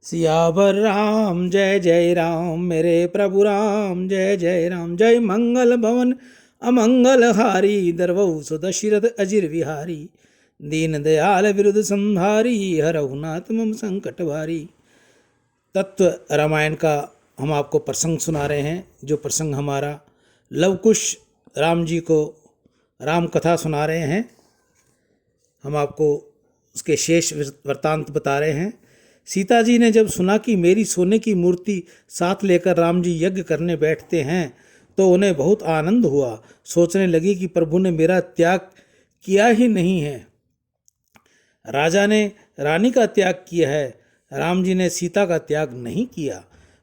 सियावर राम जय जय राम, मेरे प्रभु राम जय जय राम। जय मंगल भवन अमंगल हारी, दरवऊ सुदशरथ अजिर विहारी। दीन दयाल विरुद्ध संहारी, हरहु नाथ मम संकट भारी। तत्व रामायण का हम आपको प्रसंग सुना रहे हैं। जो प्रसंग हमारा लवकुश राम जी को राम कथा सुना रहे हैं, हम आपको उसके शेष वृत्तांत बता रहे हैं। सीता जी ने जब सुना कि मेरी सोने की मूर्ति साथ लेकर राम जी यज्ञ करने बैठते हैं तो उन्हें बहुत आनंद हुआ। सोचने लगी कि प्रभु ने मेरा त्याग किया ही नहीं है, राजा ने रानी का त्याग किया है, राम जी ने सीता का त्याग नहीं किया।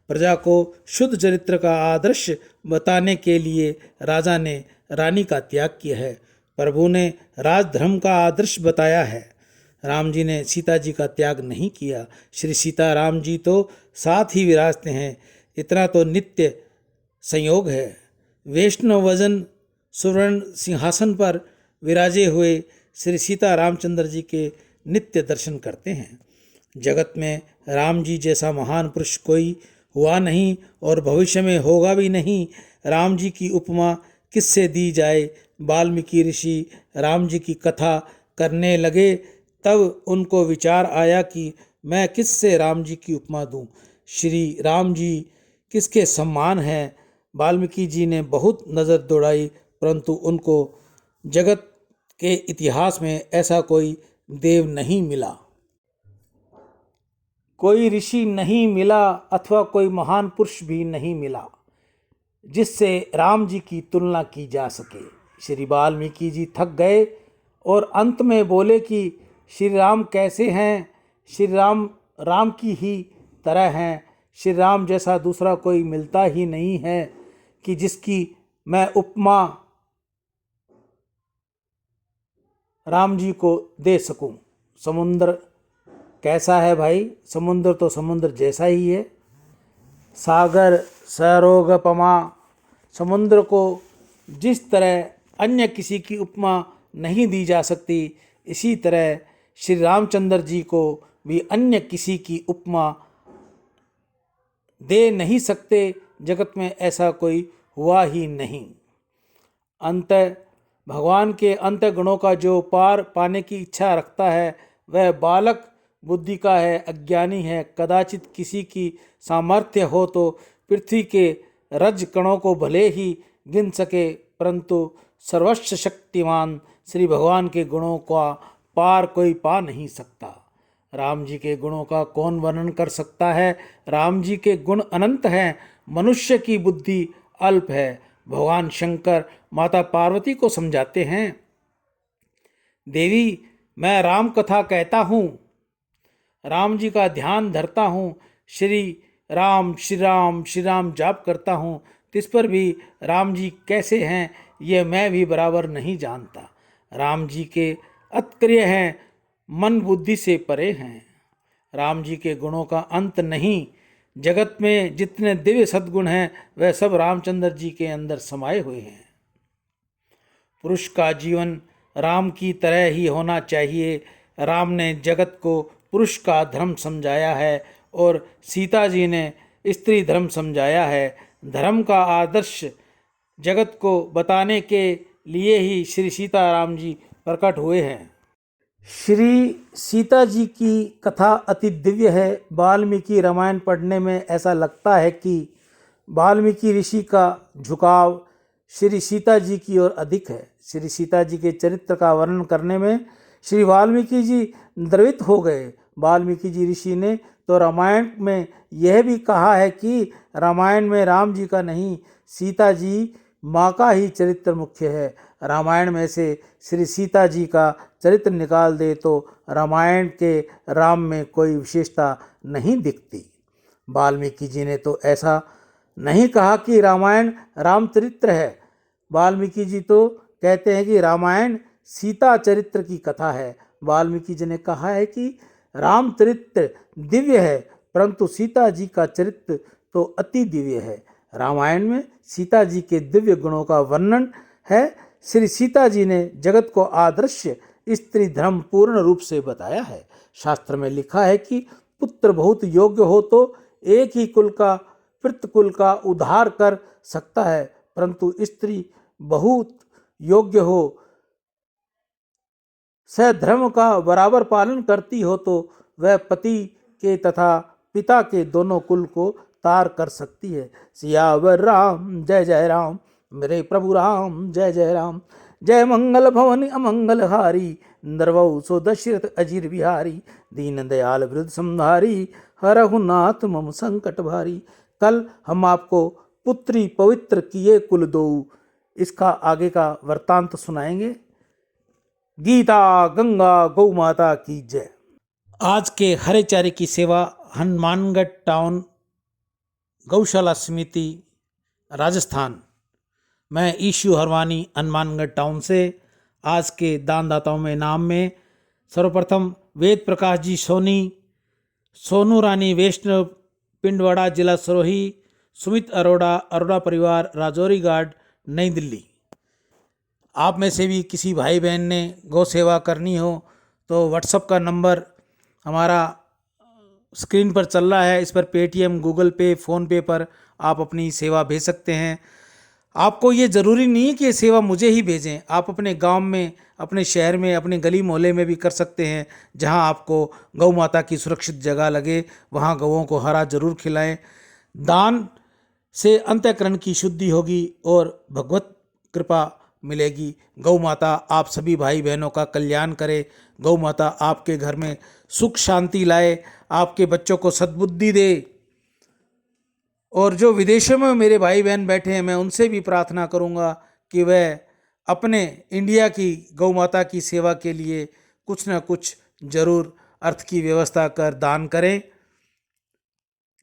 प्रजा को शुद्ध चरित्र का आदर्श बताने के लिए राजा ने रानी का त्याग किया है। प्रभु ने राजधर्म का आदर्श बताया है, राम जी ने सीता जी का त्याग नहीं किया। श्री सीता राम जी तो साथ ही विराजते हैं, इतना तो नित्य संयोग है। वैष्णव वजन सुवर्ण सिंहासन पर विराजे हुए श्री सीता रामचंद्र जी के नित्य दर्शन करते हैं। जगत में राम जी जैसा महान पुरुष कोई हुआ नहीं और भविष्य में होगा भी नहीं। राम जी की उपमा किससे दी जाए? वाल्मीकि ऋषि राम जी की कथा करने लगे, तब उनको विचार आया कि मैं किससे राम जी की उपमा दूं? श्री राम जी किसके समान हैं? वाल्मीकि जी ने बहुत नज़र दौड़ाई, परंतु उनको जगत के इतिहास में ऐसा कोई देव नहीं मिला, कोई ऋषि नहीं मिला अथवा कोई महान पुरुष भी नहीं मिला जिससे राम जी की तुलना की जा सके। श्री वाल्मीकि जी थक गए और अंत में बोले कि श्री राम कैसे हैं? श्री राम राम की ही तरह हैं। श्री राम जैसा दूसरा कोई मिलता ही नहीं है कि जिसकी मैं उपमा राम जी को दे सकूं। समुद्र कैसा है भाई? समुद्र तो समुद्र जैसा ही है। सागर सरोगपमा, समुद्र को जिस तरह अन्य किसी की उपमा नहीं दी जा सकती, इसी तरह श्री रामचंद्र जी को भी अन्य किसी की उपमा दे नहीं सकते। जगत में ऐसा कोई हुआ ही नहीं। अंत भगवान के अंत गुणों का जो पार पाने की इच्छा रखता है वह बालक बुद्धि का है, अज्ञानी है। कदाचित किसी की सामर्थ्य हो तो पृथ्वी के रज कणों को भले ही गिन सके, परंतु सर्वस्व शक्तिमान श्री भगवान के गुणों का पार कोई पा नहीं सकता। राम जी के गुणों का कौन वर्णन कर सकता है? राम जी के गुण अनंत हैं, मनुष्य की बुद्धि अल्प है। भगवान शंकर माता पार्वती को समझाते हैं, देवी मैं राम कथा कहता हूँ, राम जी का ध्यान धरता हूँ, श्री राम श्री राम श्री राम जाप करता हूँ, तिस पर भी राम जी कैसे हैं ये मैं भी बराबर नहीं जानता। राम जी के अतक्रिय हैं, मन बुद्धि से परे हैं। राम जी के गुणों का अंत नहीं। जगत में जितने दिव्य सद्गुण हैं वह सब रामचंद्र जी के अंदर समाये हुए हैं। पुरुष का जीवन राम की तरह ही होना चाहिए। राम ने जगत को पुरुष का धर्म समझाया है और सीता जी ने स्त्री धर्म समझाया है। धर्म का आदर्श जगत को बताने के लिए ही श्री सीता राम जी प्रकट हुए हैं। श्री सीता जी की कथा अति दिव्य है। वाल्मीकि रामायण पढ़ने में ऐसा लगता है कि वाल्मीकि ऋषि का झुकाव श्री सीता जी की ओर अधिक है। श्री सीता जी के चरित्र का वर्णन करने में श्री वाल्मीकि जी द्रवित हो गए। वाल्मीकि जी ऋषि ने तो रामायण में यह भी कहा है कि रामायण में राम जी का नहीं, सीता जी माँ का ही चरित्र मुख्य है। रामायण में से श्री सीता जी का चरित्र निकाल दे तो रामायण के राम में कोई विशेषता नहीं दिखती। वाल्मीकि जी ने तो ऐसा नहीं कहा कि रामायण रामचरित्र है। वाल्मीकि जी तो कहते हैं कि रामायण सीता चरित्र की कथा है। वाल्मीकि जी ने कहा है कि रामचरित्र दिव्य है, परंतु सीता जी का चरित्र तो अति दिव्य है। रामायण में सीता जी के दिव्य गुणों का वर्णन है। श्री सीता जी ने जगत को आदर्श स्त्री धर्म पूर्ण रूप से बताया है। शास्त्र में लिखा है कि पुत्र बहुत योग्य हो तो एक ही कुल का पितृकुल का उद्धार कर सकता है, परंतु स्त्री बहुत योग्य हो, सधर्म का बराबर पालन करती हो तो वह पति के तथा पिता के दोनों कुल को तार कर सकती है। सियावर राम जय जय राम, मेरे प्रभु राम जय जय राम। जय मंगल भवन अमंगल हारी, नरवऊ सो दशरथ अजीर बिहारी। दीन दयाल वृद्ध संहारी, हरहु नाथ मम संकट भारी। कल हम आपको पुत्री पवित्र किए कुल दो, इसका आगे का वृत्तांत सुनाएंगे। गीता गंगा गौ माता की जय। आज के हरे चारे की सेवा हनुमानगढ़ टाउन गौशाला समिति राजस्थान, मैं ईशु हरवानी हनुमानगढ़ टाउन से आज के दानदाताओं में नाम में सर्वप्रथम वेद प्रकाश जी सोनी, सोनू रानी वैष्णव पिंडवाड़ा जिला सरोही, सुमित अरोड़ा अरोड़ा परिवार राजौरी गार्ड नई दिल्ली। आप में से भी किसी भाई बहन ने गौ सेवा करनी हो तो व्हाट्सएप का नंबर हमारा स्क्रीन पर चल रहा है, इस पर पेटीएम, गूगल पे, फ़ोनपे पर आप अपनी सेवा भेज सकते हैं। आपको ये ज़रूरी नहीं है कि ये सेवा मुझे ही भेजें, आप अपने गांव में, अपने शहर में, अपने गली मोहल्ले में भी कर सकते हैं। जहां आपको गौ माता की सुरक्षित जगह लगे वहां गौओं को हरा जरूर खिलाएं। दान से अंतःकरण की शुद्धि होगी और भगवत कृपा मिलेगी। गौ माता आप सभी भाई बहनों का कल्याण करे। गौ माता आपके घर में सुख शांति लाए, आपके बच्चों को सद्बुद्धि दे। और जो विदेशों में मेरे भाई बहन बैठे हैं, मैं उनसे भी प्रार्थना करूंगा कि वह अपने इंडिया की गौ माता की सेवा के लिए कुछ न कुछ जरूर अर्थ की व्यवस्था कर दान करें।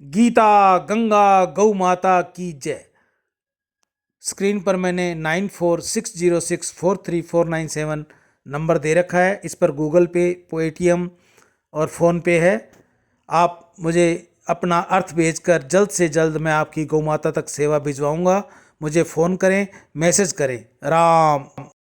गीता गंगा गौ माता की जय। स्क्रीन पर मैंने 9460643497 नंबर दे रखा है, इस पर गूगल पे, पेटीएम और फ़ोनपे है। आप मुझे अपना अर्थ भेजकर जल्द से जल्द मैं आपकी गौ माता तक सेवा भिजवाऊंगा। मुझे फ़ोन करें, मैसेज करें। राम।